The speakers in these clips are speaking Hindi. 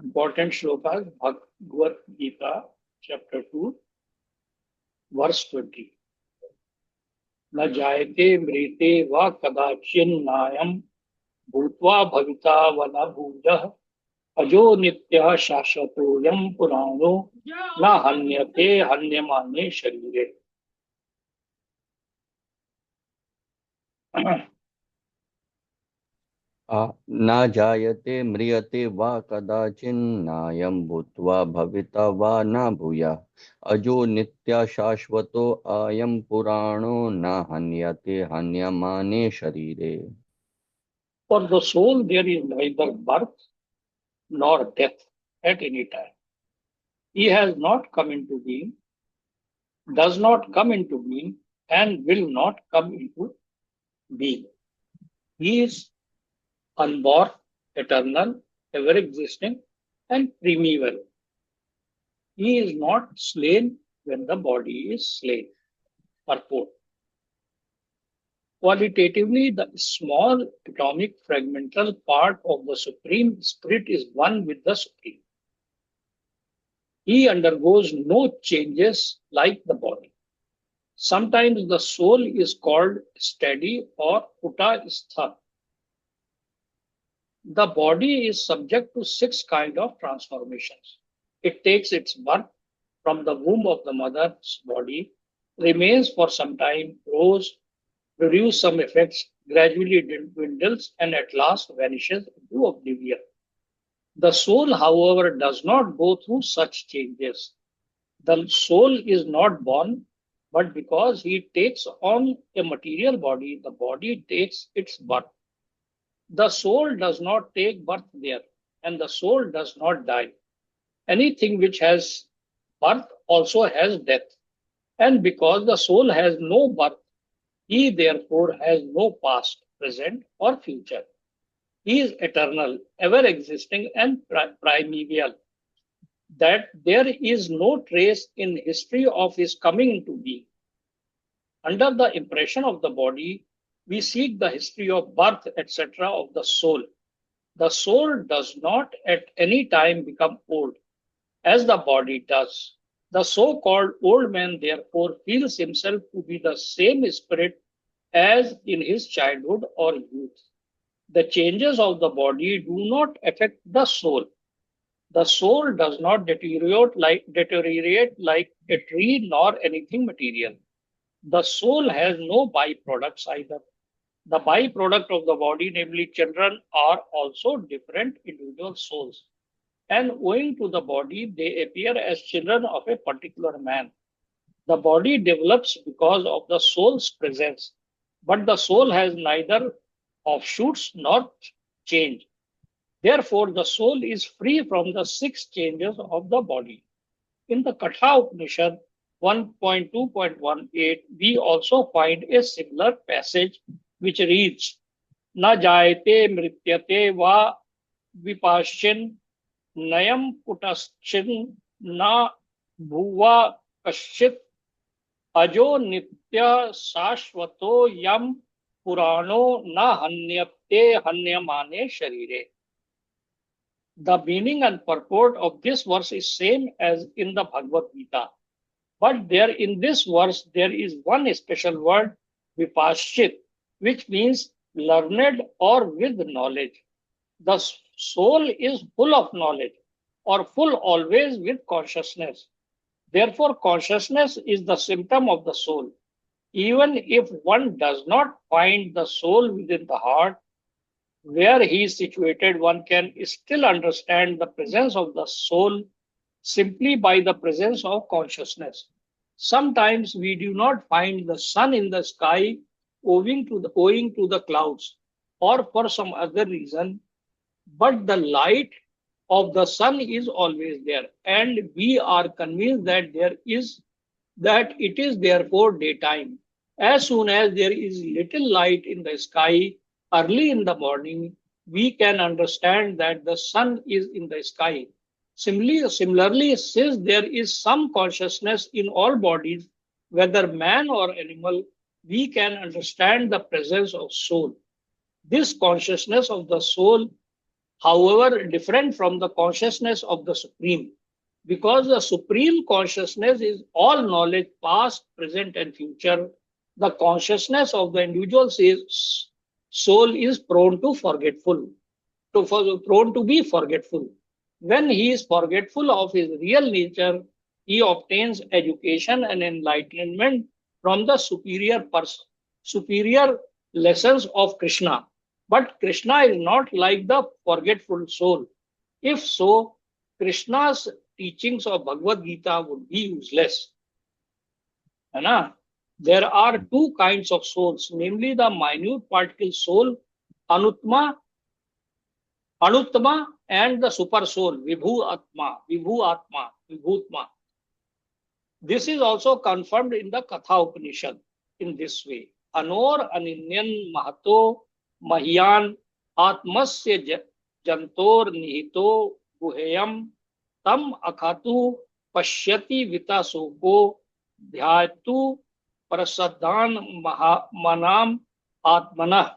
Important shlokas, Bhagavad Gita, chapter 2, verse 20. न जायते मृते व कदाचिन्नायं भूत्वा भविता व न भूयः अजो नित्यः शाश्वतोऽयं पुराणो न हन्यते हन्यमाने शरीरे. न जायते म्रियते वा कदाचिन्नायं भूत्वा भविता वा न भूयः अजो नित्य शाश्वतो अयं पुराणो न हन्यते हन्यमाने शरीरे. For the soul there is neither birth nor death at any time. He has not come into being, does not come into being, and will not come into being. He is unborn, eternal, ever existing, and primeval. He is not slain when the body is slain. Purport. Qualitatively, the small atomic fragmental part of the Supreme Spirit is one with the Supreme. He undergoes no changes like the body. Sometimes the soul is called steady or kutastha. The body is subject to six kinds of transformations. It takes its birth from the womb of the mother's body, remains for some time, grows, produces some effects, gradually dwindles, and at last vanishes into oblivion. The soul, however, does not go through such changes. The soul is not born, but because he takes on a material body, the body takes its birth. The soul does not take birth there, and the soul does not die. Anything which has birth also has death. And because the soul has no birth, he therefore has no past, present, or future. He is eternal, ever existing, and primeval. That there is no trace in history of his coming into being. Under the impression of the body, we seek the history of birth, etc., of the soul. The soul does not at any time become old, as the body does. The so called old man, therefore, feels himself to be the same spirit as in his childhood or youth. The changes of the body do not affect the soul. The soul does not deteriorate like a tree nor anything material. The soul has no byproducts either. The byproduct of the body, namely children, are also different individual souls. And owing to the body, they appear as children of a particular man. The body develops because of the soul's presence, but the soul has neither offshoots nor change. Therefore, the soul is free from the six changes of the body. In the Katha Upanishad 1.2.18, we also find a similar passage which reads, "Na jayate mrityate va vipashin nayam kutaschin na bhuva kashit अजो नित्य शाश्वतो यम पुराणो न हन्यते हन्यमाने शरीरे." The meaning and purport of this verse is same as in the Bhagavad Gita, but there in this verse there is one special word, vipashchit, which means learned or with knowledge. The soul is full of knowledge, or full always with consciousness. Therefore, consciousness is the symptom of the soul. Even if one does not find the soul within the heart, where he is situated, one can still understand the presence of the soul simply by the presence of consciousness. Sometimes we do not find the sun in the sky owing to the clouds or for some other reason, but the light of the sun is always there, and we are convinced that it is therefore daytime. As soon as there is little light in the sky early in the morning, we can understand that the sun is in the sky. Similarly, since there is some consciousness in all bodies, whether man or animal, we can understand the presence of soul. This consciousness of the soul, however different from the consciousness of the Supreme, because the Supreme Consciousness is all knowledge, past, present, and future. The consciousness of the individual soul is prone to forgetful, prone to be forgetful. When he is forgetful of his real nature, he obtains education and enlightenment from the superior lessons of Krishna. But Krishna is not like the forgetful soul. If so, Krishna's teachings of Bhagavad Gita would be useless. है ना? There are two kinds of souls, namely the minute particle soul, Anuttama, and the super soul, Vibhutma. This is also confirmed in the Katha Upanishad in this way. Anor aninyan mahato mahyan atmasya jantor nihito guheyam tam akhatu pashyati vitasoko dhyatu prasadhan manam atmanah.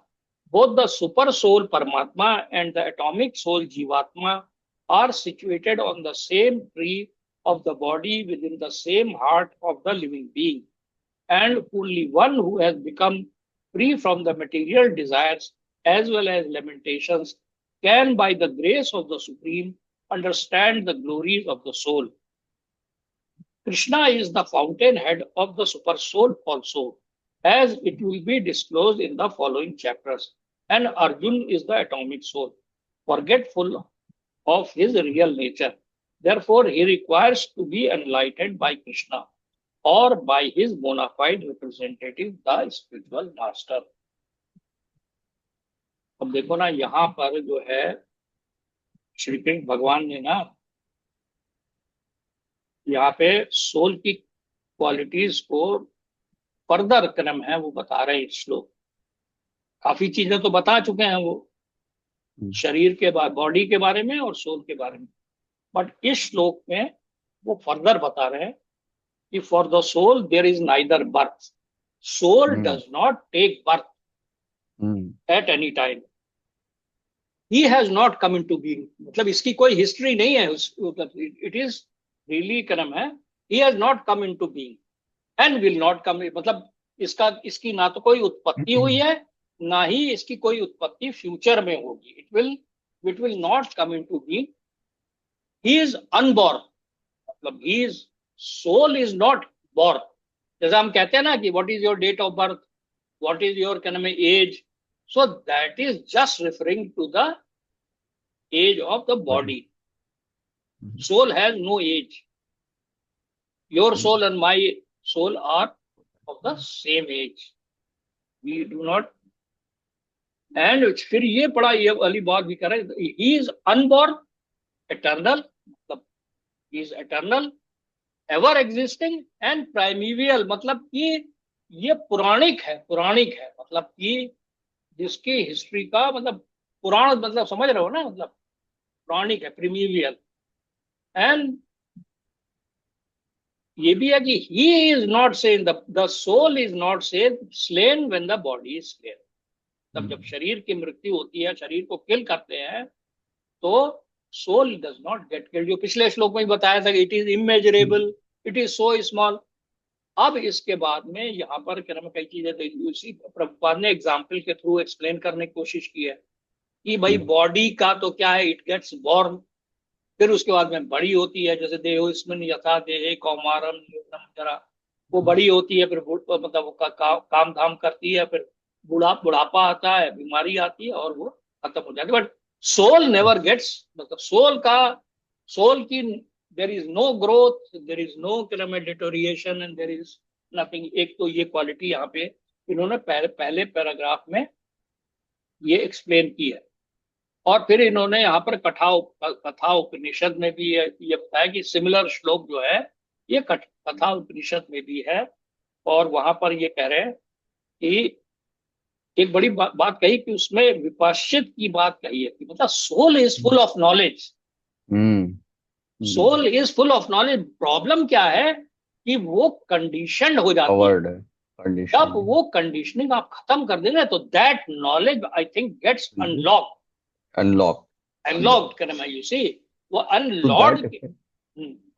Both the super soul Paramatma and the atomic soul Jivatma are situated on the same tree of the body within the same heart of the living being. And only one who has become free from the material desires as well as lamentations can, by the grace of the Supreme, understand the glories of the soul. Krishna is the fountainhead of the super soul also, as it will be disclosed in the following chapters. And Arjun is the atomic soul, forgetful of his real nature. Therefore, he requires to be enlightened by Krishna or by his bona fide representative, the spiritual master. अब देखो ना, यहाँ पर जो है श्री कृष्ण भगवान ने ना यहाँ पे सोल की क्वालिटीज को फर्दर क्रम है वो बता रहे हैं श्लोक. काफी चीजें तो बता चुके हैं वो शरीर के बॉडी के बारे में और सोल के बारे में, बट इस श्लोक में वो फर्दर बता रहे हैं कि for the soul there is neither birth, soul does not take birth at any time, he has not come into being. मतलब इसकी कोई हिस्ट्री नहीं है, इट इज रियली क्रम है, ही has not come into being and will not कम. मतलब इसकी ना तो कोई उत्पत्ति हुई है, ना ही इसकी कोई उत्पत्ति फ्यूचर में होगी. It will not come into being. He is unborn, मतलब he is soul is not born. जैसे हम कहते हैं ना कि what is your date of birth, what is your क्या नाम है age, so that is just referring to the age of the body. Soul has no age. Your soul and my soul are of the same age. We do not. And फिर ये बड़ा ये वाली बात भी करें, he is unborn, eternal, मतलब he is eternal, ever existing and primeval. मतलब कि ये पुराणिक है, मतलब कि जिसकी हिस्ट्री का मतलब पुराण, मतलब समझ रहे हो ना, मतलब पुराणिक है, प्रीमिवियल. एंड ये भी है कि he is not slain, the soul is not slain when the body is slain. तब जब शरीर की मृत्यु होती है, शरीर को किल करते हैं, तो soul does not get killed. जो पिछले श्लोक में ही बताया था कि it is immeasurable, it is so small. अब इसके बाद में यहाँ पर क्या नाम कई चीजें उसी प्रभुपाद ने एग्जाम्पल के थ्रू एक्सप्लेन करने की कोशिश की है कि भाई बॉडी का तो क्या है, इट गेट्स बॉर्न, फिर उसके बाद में बड़ी होती है, जैसे देहो इसमें यथा देहे कौमारम जरा, वो बड़ी होती है, फिर मतलब वो काम धाम करती है, फिर बुढ़ापा आता है, बीमारी आती है और वो खत्म हो जाती है. बट सोल नेवर गेट्स, मतलब सोल की there is no growth, there is no deterioration and there is nothing. एक तो ये क्वालिटी यहाँ पे इन्होंने पहले पैराग्राफ में ये एक्सप्लेन की है. और फिर इन्होंने यहाँ पर कथा उपनिषद में भी ये बताया कि सिमिलर श्लोक जो है ये कथा उपनिषद में भी है. और वहां पर ये कह रहे हैं कि एक बड़ी बात कही कि उसमें विपश्चित की बात कही है कि मतलब soul is full of knowledge. Soul is full of knowledge. Problem क्या है कि वो कंडीशनड हो जाती है. जब वो कंडीशनिंग आप खत्म कर देंगे तो that knowledge I think gets unlock. Unlocked करना यू सी, वो to अनलॉर्ड that के। effect,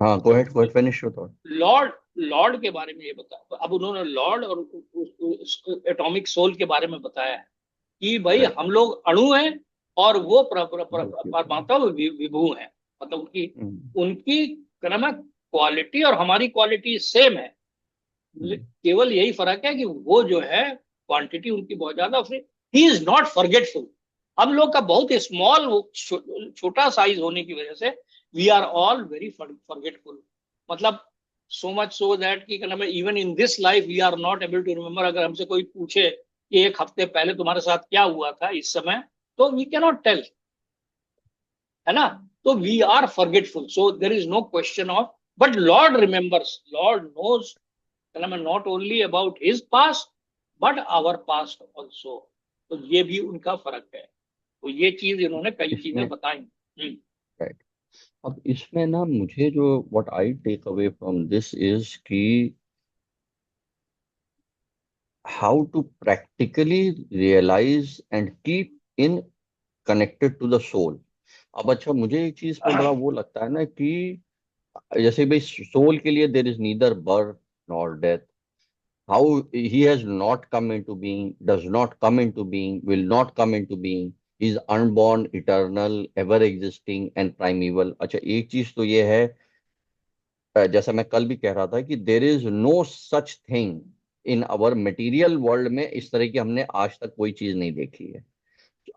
हाँ go वो ahead finish your thought. Lord, Lord के बारे में ये बताया, अब उन्होंने लॉर्ड और एटॉमिक सोल के बारे में बताया है कि भाई Right. हम लोग अणु हैं और वो Okay. परमात्मा विभू हैं, मतलब उनकी हम्म, उनकी क्वालिटी और हमारी क्वालिटी सेम है। हम्म, केवल यही फर्क है कि वो जो है क्वांटिटी उनकी बहुत ज्यादा, फिर ही इज नॉट फॉरगेटफुल। हम लोग का बहुत स्मॉल छोटा साइज होने की वजह से we are all very forgetful, मतलब सो मच सो दैट कि क्या नाम है, even in this life we are not able to remember. अगर हमसे कोई पूछे कि एक हफ्ते पहले तुम्हारे साथ क्या हुआ था इस समय, तो वी कैन नॉट टेल, है ना। तो we are forgetful, so there is no question of, but Lord remembers, Lord knows not only about his past but our past also. तो ये भी उनका फर्क है, तो ये चीज इन्होंने कई चीजें इसमें बताई। right. अब इसमें ना मुझे जो what I take away from this is कि how to practically realize and keep in connected to the soul. अब अच्छा मुझे एक चीज पे बड़ा वो लगता है ना कि जैसे भाई सोल के लिए there is neither birth nor death, how he has not come into being, does not come into being, will not come into being, is unborn, eternal, ever existing and primeval. अच्छा एक चीज तो ये है, जैसा मैं कल भी कह रहा था कि there is no such thing in our material world में, इस तरह की हमने आज तक कोई चीज नहीं देखी है।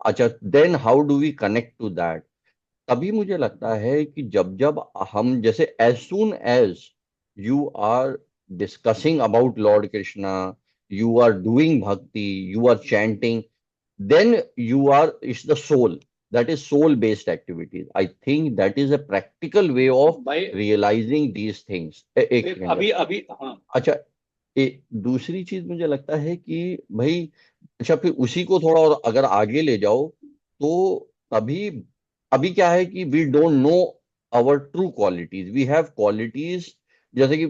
अच्छा then how do we connect to that? तभी मुझे लगता है कि जब जब हम जैसे as soon as you are discussing about Lord Krishna, you are doing bhakti, you are chanting, then you are, it's the soul, that is soul based activities. I think that is a practical way of भाई realizing these things. एक सेकंड अभी जरा। अभी हाँ, अच्छा दूसरी चीज मुझे लगता है कि भाई, अच्छा फिर उसी को थोड़ा और अगर आगे ले जाओ तो अभी अभी क्या है कि we don't know our true qualities, we have qualities, जैसे कि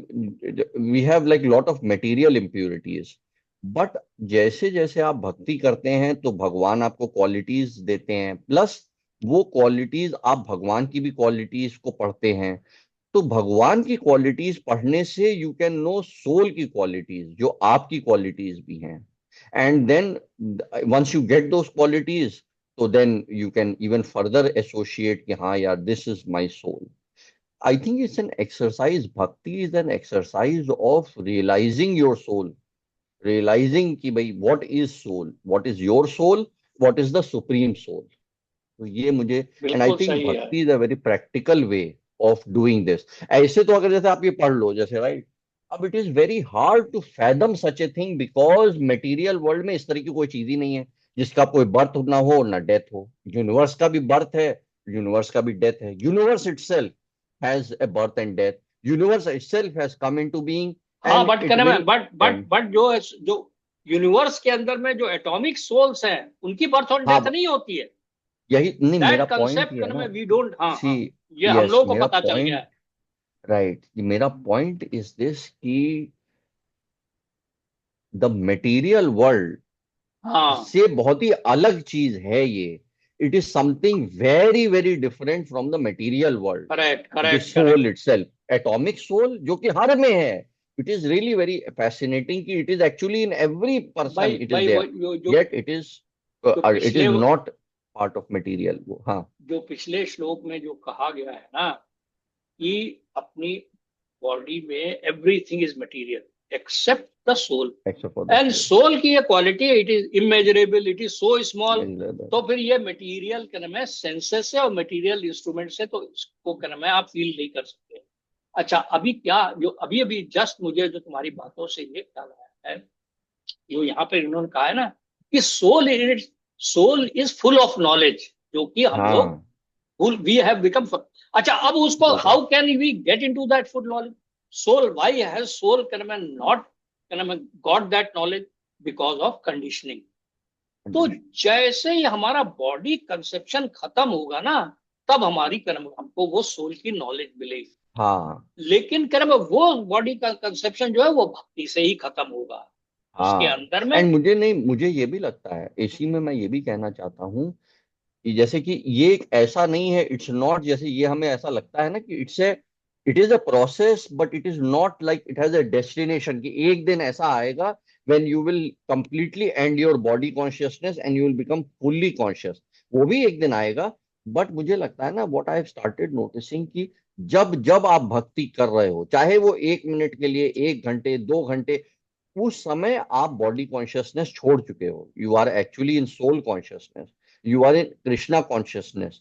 we have like lot of material impurities, but जैसे जैसे आप भक्ति करते हैं तो भगवान आपको क्वालिटीज देते हैं, प्लस वो क्वालिटीज आप भगवान की भी क्वालिटीज को पढ़ते हैं, तो भगवान की क्वालिटीज पढ़ने से यू कैन नो सोल की क्वालिटीज जो आपकी क्वालिटीज भी हैं, and then once you get those qualities तो then you can even further associate कि हाँ यार this is my soul. I think it's an exercise, bhakti is an exercise of realising your soul, realising कि भाई what is soul, what is your soul, what is the supreme soul. तो ये मुझे, एंड आई बिल्कुल थिंक सही है। भक्ति is a very practical way of doing this. ऐसे तो अगर जैसे आप ये पढ़ लो जैसे राइट, अब it is very hard to fathom such a thing because material world में इस तरह की कोई चीज ही नहीं है जिसका कोई बर्थ ना हो ना डेथ हो। यूनिवर्स का भी बर्थ है, यूनिवर्स का भी डेथ है, universe itself has a birth and death, universe itself has come into being हाँ, एंड बट इट क्या नाम है, विल बट एंड। जो यूनिवर्स के अंदर में जो एटॉमिक सोल्स हैं उनकी बर्थ और डेथ हाँ नहीं होती है। यही नहीं मेरा दैट पॉइंट कंसेप्ट ये क्या है नाम ना। है, वी डोंट, हाँ सी हाँ, ये हम यस लोगों को मेरा पता चल गया पॉइंट, है। राइट मेरा पॉइंट इज दिस कि द मटेरियल वर्ल्ड हाँ, से बहुत ही अलग चीज है ये, it is something very very different from the material world. Correct it is correct soul correct. Itself, atomic soul जो कि हर में है। It is really very fascinating कि it is actually in every person, भाई इट इज भाई वो देयर, येट जो इट इज पिछले नॉट पार्ट ऑफ मटेरियल वो। हाँ जो पिछले श्लोक में जो कहा गया है ना कि अपनी बॉडी में everything is material except the soul, except for the and soul, soul की ये quality it is immeasurable, it is so small. तो फिर ये मटेरियल क्या नाम है सेंसेस से और मटेरियल इंस्ट्रूमेंट से तो इसको क्या नाम है आप फील नहीं कर सकते। अच्छा अभी क्या, जो अभी अभी जस्ट मुझे जो तुम्हारी बातों से ये ख्याल आया है, जो यहाँ पे इन्होंने कहा है ना कि soul is full of knowledge, जो कि हम लोग हाँ फुल वी हैव बिकम। अच्छा अब उसको बिल्कुल how can we get into that full knowledge? Soul, why has soul can मैं नॉट कैन मैं got that knowledge? Because of conditioning. तो कंडीशन। जैसे ही हमारा बॉडी कंसेप्शन खत्म होगा ना, तब हमारी कर्म हमको वो सोल की नॉलेज मिलेगी। हाँ लेकिन कर्म वो बॉडी का कंसेप्शन जो है वो भक्ति से ही खत्म होगा उसके हाँ अंदर में। एंड मुझे नहीं, मुझे ये भी लगता है, इसी में मैं ये भी कहना चाहता हूँ कि जैसे कि ये एक ऐसा नहीं है, इट्स नॉट, जैसे ये हमें ऐसा लगता है ना कि it is a process, but it is not like it has a destination, कि एक दिन ऐसा आएगा when you will completely and your body consciousness and you will become fully conscious. वो भी एक दिन आएगा। बट मुझे लगता है ना, what I have started noticing, कि जब जब आप भक्ति कर रहे हो, चाहे वो 1 मिनट के लिए, 1 घंटे, 2 घंटे, उस समय आप बॉडी कॉन्शियसनेस छोड़ चुके हो, you are actually in soul consciousness, you are in Krishna consciousness.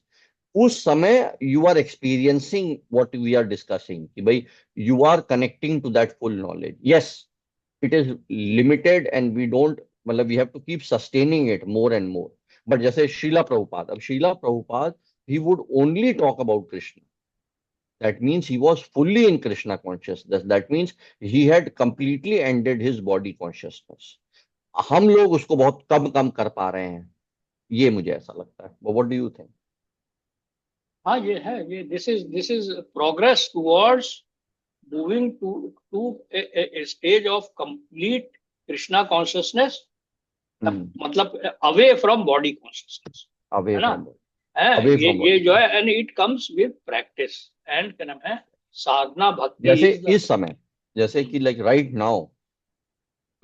उस समय you are experiencing what we are discussing, कि भाई you are connecting to that full knowledge. Yes, it is limited and we don't, मतलब we have to keep sustaining it more and more. But जैसे शीला प्रभुपाद, अब Srila Prabhupada, he would only talk about Krishna. That means he was fully in Krishna consciousness. That means he had completely ended his body consciousness. हम लोग उसको बहुत कम कम कर पा रहे हैं, ये मुझे ऐसा लगता है। What do you think? हाँ ये है, ये this is progress towards moving to a stage of complete Krishna consciousness, hmm. मतलब away from body consciousness, away है ना। फ्रॉम है अवे ये फ्रॉम ये बॉडी। जो है, and it comes with practice, and क्या नाम है, साधना भक्ति जैसे इज द। इस समय, जैसे कि like right now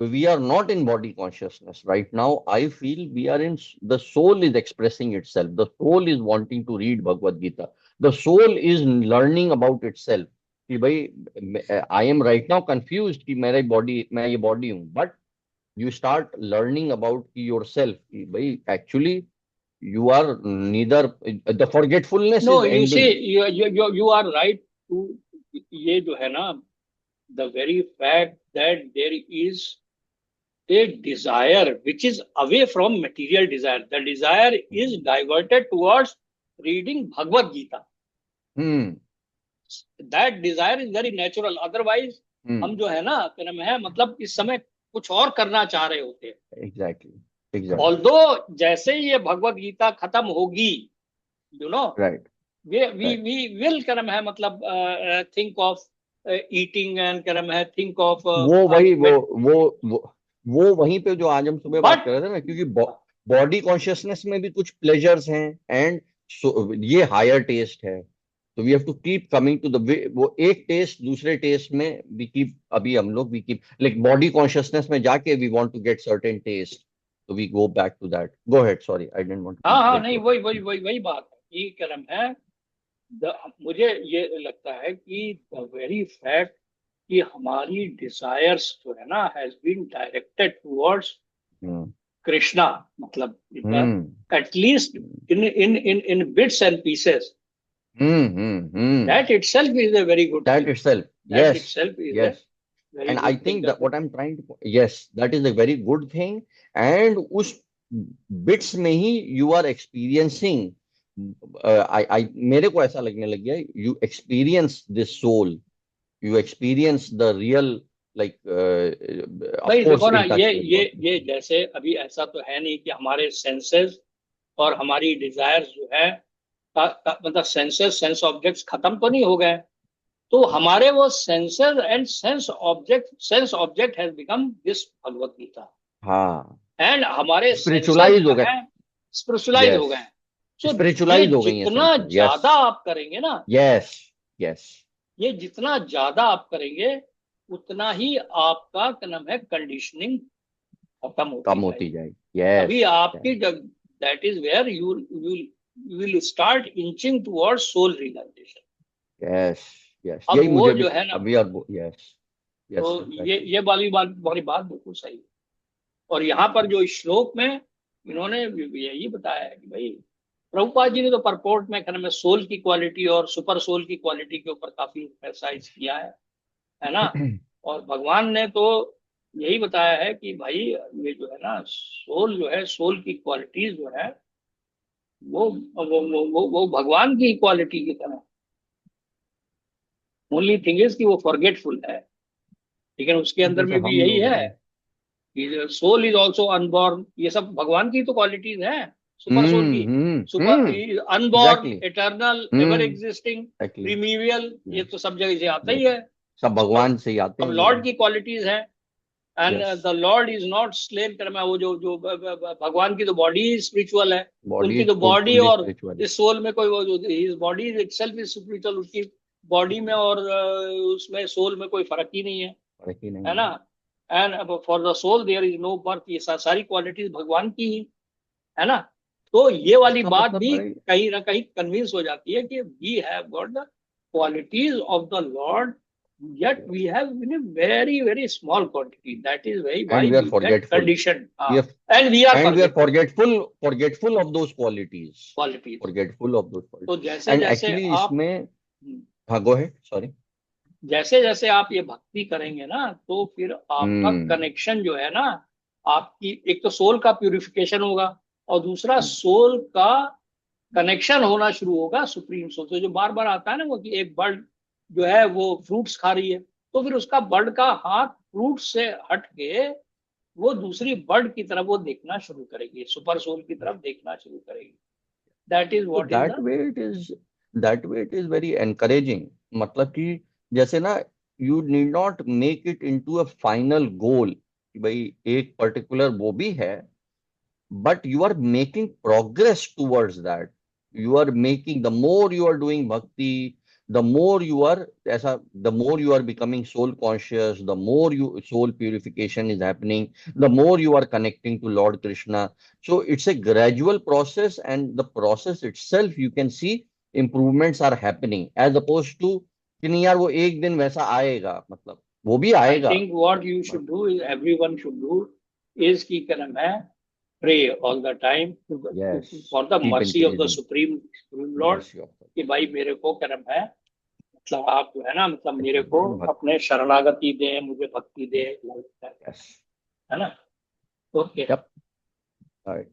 we are not in body consciousness right now. I feel we are in, the soul is expressing itself, the soul is wanting to read Bhagavad Gita, the soul is learning about itself, कि भाई I am right now confused कि मेरा बॉडी, मैं ये बॉडी हूँ, but you start learning about yourself कि भाई actually you are neither, the forgetfulness no is you see, ending. You are right to, ये जो है ना, the very fact that there is a desire which is away from material desire. The desire is diverted towards reading Bhagavad Gita. Hmm. That desire is very natural. Otherwise, हम हम्म। जो है ना, क्या नाम है, मतलब इस समय कुछ और करना चाह रहे होते हैं। एग्जैक्टली। एग्जैक्टली। ऑल्दो जैसे ही ये भगवत गीता खत्म होगी, you know, right. Right. We will, क्या नाम है, मतलब थिंक ऑफ ईटिंग, एंड क्या नाम है, थिंक ऑफ वो वही वो वहीं पे जो आज हम सुबह बात बट कर रहे थे ना, क्योंकि बॉडी कॉन्शियसनेस में भी कुछ प्लेजर्स हैं, एंड ये हायर टेस्ट है, तो we have to keep coming to the way, वो एक टेस्ट दूसरे टेस्ट में वी कीप, अभी हम लोग we keep like body consciousness में जाके we want to get certain taste, तो we go back to that. Go ahead, sorry I didn't want हाँ टू हाँ, गेट नहीं योर। वही बात है कि क्या नाम है, मुझे ये लगता है कि द वेरी फैक्ट कि हमारी डिजायर्स जो है ना has been directed towards hmm. Krishna, मतलब hmm. At least in bits and pieces, hmm. That itself is a very good that thing, itself, that yes. Itself is a yes. Very And I good thing think that what I'm trying to, yes, that is a very good thing. And उस bits में ही you are experiencing, मेरे को ऐसा लगने लग गया, you experience this soul, you experience the real, like of भाई course देखो ना, in touch with God. ये जैसे अभी ऐसा तो है नहीं कि हमारे सेंसेस और हमारी डिजायर्स जो है मतलब सेंसेस, सेंस ऑब्जेक्ट्स खत्म तो नहीं हो गए। तो हमारे वो senses and sense object has become this Bhagavad Gita, हाँ। एंड हमारे सेंसेस स्पिरिचुलाइज जो हो गए। हैं स्पिरिचुअलाइज हो यस। गए हैं। सो ये स्पिरिचुलाइज हो गई है जितना सेंसेस, यस। ज्यादा आप करेंगे ना, यस। यस। ये जितना ज्यादा आप करेंगे, उतना ही आपका क्या नाम है, कंडीशनिंग खत्म होती कम होती जाएगी। जाएगी, यस। तभी आपकी जब, that is where you will start inching towards soul realisation. Yes. Yes, अब यही वो मुझे भी जो है ना, अभी, और यस। यस, तो एग्जैक्टली। ये वाली बात बिल्कुल सही है। और यहाँ पर जो इस श्लोक में इन्होंने यही बताया है कि भाई, प्रभुपाद जी ने तो परपोर्ट में कहने में सोल की क्वालिटी और सुपर सोल की क्वालिटी के ऊपर काफी एम्फेसाइज किया है ना। और भगवान ने तो यही बताया है कि भाई, ये जो है ना, सोल जो है, सोल की क्वालिटीज जो है, वो भगवान की क्वालिटी की तरह। ओनली थिंग इज कि वो फॉरगेटफुल है, लेकिन उसके अंदर जैसे में भी हम यही लोग है हैं। कि सोल इज ऑल्सो अनबॉर्न। ये सब भगवान की तो क्वालिटीज हैं, सुपर सोल की। Super unborn, exactly. Eternal, ever hmm. Existing, exactly. रिमीवियल, ये यस। तो सब जगह से आता ही यस। है। सब और भगवान से ही आते अब हैं ये लॉर्ड सब। की क्वालिटीज हैं, and Yes. The Lord is not slave कर्म, वो जो जो भगवान की तो बॉडी स्पिरिचुअल है, Body उनकी is तो बॉडी fully और spiritual. इस सोल में कोई वो जो his body itself is spiritual, उसकी बॉडी में और उसमें सोल में कोई फर्क ही नहीं फर्क ही नहीं है है। ना। And for the soul there is no birth, ये सारी क्वालिटीज भगवान की ही है ना। तो ये वाली इसका बात मतलब भी बड़े कहीं ना कहीं कन्विंस हो जाती है कि we have got the qualities of the Lord, yet we have in a very small quantity. That is why and we are we get forgetful. conditioned, We are and we are and we are forgetful forgetful of those qualities. qualities. Forgetful of those तो qualities. जैसे And जैसे actually आप इसमें, हाँ, go ahead. Sorry. जैसे जैसे आप ये भक्ति करेंगे ना, तो फिर आपका हम्म। कनेक्शन जो है ना, आपकी एक तो सोल का प्यूरिफिकेशन होगा, और दूसरा सोल का कनेक्शन होना शुरू होगा सुप्रीम सोल से। जो बार बार आता है ना वो, कि एक बर्ड जो है वो फ्रूट्स खा रही है, तो फिर उसका बर्ड का हाथ फ्रूट से हट के वो दूसरी बर्ड की तरफ वो देखना शुरू करेगी, सुपर सोल की तरफ देखना शुरू करेगी। दैट इज तो what is the that way it is very encouraging. मतलब कि जैसे ना, you need not make it into a final goal कि भाई एक पर्टिकुलर वो भी है, but you are making progress towards that. You are making, the more you are doing bhakti, the more you are ऐसा, the more you are becoming soul conscious, the more you soul purification is happening, the more you are connecting to Lord Krishna. So it's a gradual process, and the process itself you can see improvements are happening, as opposed to कि नहीं यार वो एक दिन वैसा आएगा, मतलब वो भी आई आएगा। Think what you should do is, everyone should do is की कर्म है, pray all the time Yes, for the keep mercy of the increasing supreme Lord, mercy of God. कि भाई मेरे को कर्म है, मतलब आप जो है ना, मतलब मेरे को Bhakti. अपने शरणागति दे, मुझे भक्ति दे, Yes. है ना। ओके। Yep. All right.